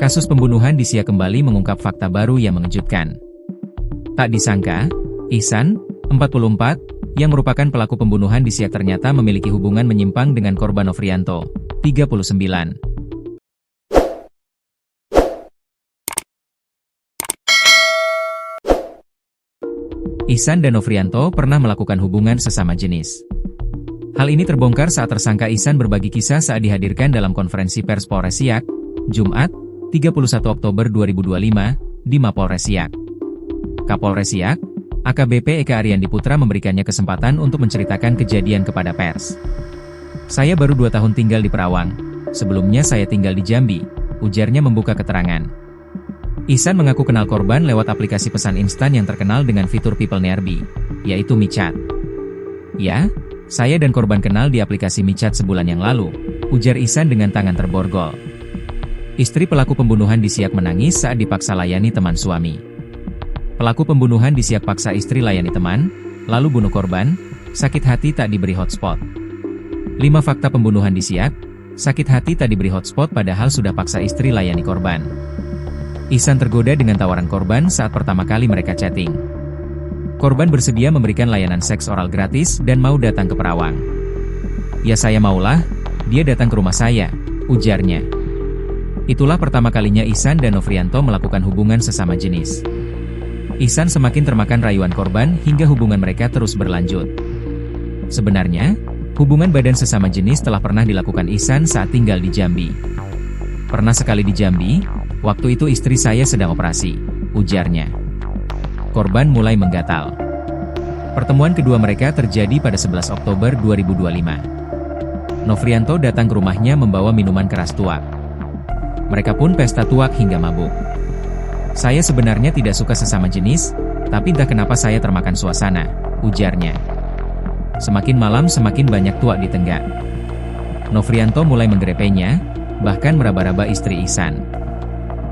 Kasus pembunuhan di Siak kembali mengungkap fakta baru yang mengejutkan. Tak disangka, Ihsan, 44, yang merupakan pelaku pembunuhan di Siak ternyata memiliki hubungan menyimpang dengan korban Nofrianto, 39. Ihsan dan Nofrianto pernah melakukan hubungan sesama jenis. Hal ini terbongkar saat tersangka Ihsan berbagi kisah saat dihadirkan dalam konferensi pers Polres Siak, Jumat, 31 Oktober 2025, di Mapolres Siak. Kapolres Siak, AKBP Eka Ariandi Putra memberikannya kesempatan untuk menceritakan kejadian kepada pers. "Saya baru 2 tahun tinggal di Perawang, sebelumnya saya tinggal di Jambi," ujarnya membuka keterangan. Ihsan mengaku kenal korban lewat aplikasi pesan instan yang terkenal dengan fitur People Nearby, yaitu MiChat. "Ya, saya dan korban kenal di aplikasi MiChat sebulan yang lalu," ujar Ihsan dengan tangan terborgol. Istri pelaku pembunuhan di Siak menangis saat dipaksa layani teman suami. Pelaku pembunuhan di Siak paksa istri layani teman, lalu bunuh korban, sakit hati tak diberi hotspot. 5 fakta pembunuhan di Siak, sakit hati tak diberi hotspot padahal sudah paksa istri layani korban. Ihsan tergoda dengan tawaran korban saat pertama kali mereka chatting. Korban bersedia memberikan layanan seks oral gratis dan mau datang ke Perawang. "Ya saya maulah, dia datang ke rumah saya," ujarnya. Itulah pertama kalinya Ihsan dan Nofrianto melakukan hubungan sesama jenis. Ihsan semakin termakan rayuan korban hingga hubungan mereka terus berlanjut. Sebenarnya, hubungan badan sesama jenis telah pernah dilakukan Ihsan saat tinggal di Jambi. "Pernah sekali di Jambi, waktu itu istri saya sedang operasi," ujarnya. Korban mulai menggatal. Pertemuan kedua mereka terjadi pada 11 Oktober 2025. Nofrianto datang ke rumahnya membawa minuman keras tuak. Mereka pun pesta tuak hingga mabuk. "Saya sebenarnya tidak suka sesama jenis, tapi entah kenapa saya termakan suasana," ujarnya. Semakin malam semakin banyak tuak ditenggak. Nofrianto mulai menggrepenya, bahkan meraba-raba istri Ihsan.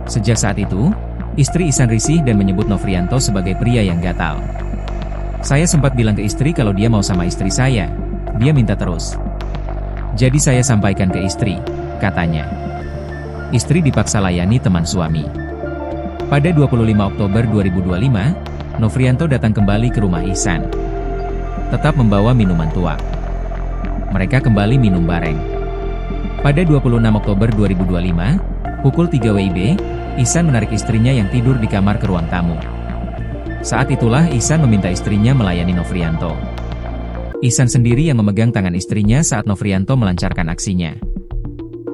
Sejak saat itu, istri Ihsan risih dan menyebut Nofrianto sebagai pria yang gatal. "Saya sempat bilang ke istri kalau dia mau sama istri saya, dia minta terus. Jadi saya sampaikan ke istri," katanya. Istri dipaksa layani teman suami. Pada 25 Oktober 2025, Nofrianto datang kembali ke rumah Ihsan. Tetap membawa minuman tuak. Mereka kembali minum bareng. Pada 26 Oktober 2025, pukul 3 WIB, Ihsan menarik istrinya yang tidur di kamar ke ruang tamu. Saat itulah Ihsan meminta istrinya melayani Nofrianto. Ihsan sendiri yang memegang tangan istrinya saat Nofrianto melancarkan aksinya.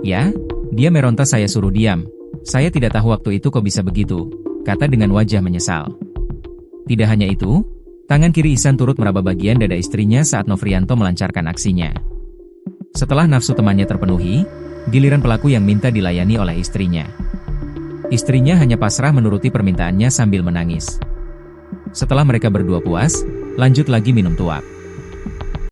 "Ya, dia meronta saya suruh diam. Saya tidak tahu waktu itu kok bisa begitu," kata dengan wajah menyesal. Tidak hanya itu, tangan kiri Ihsan turut meraba bagian dada istrinya saat Nofrianto melancarkan aksinya. Setelah nafsu temannya terpenuhi, giliran pelaku yang minta dilayani oleh istrinya. Istrinya hanya pasrah menuruti permintaannya sambil menangis. Setelah mereka berdua puas, lanjut lagi minum tuak.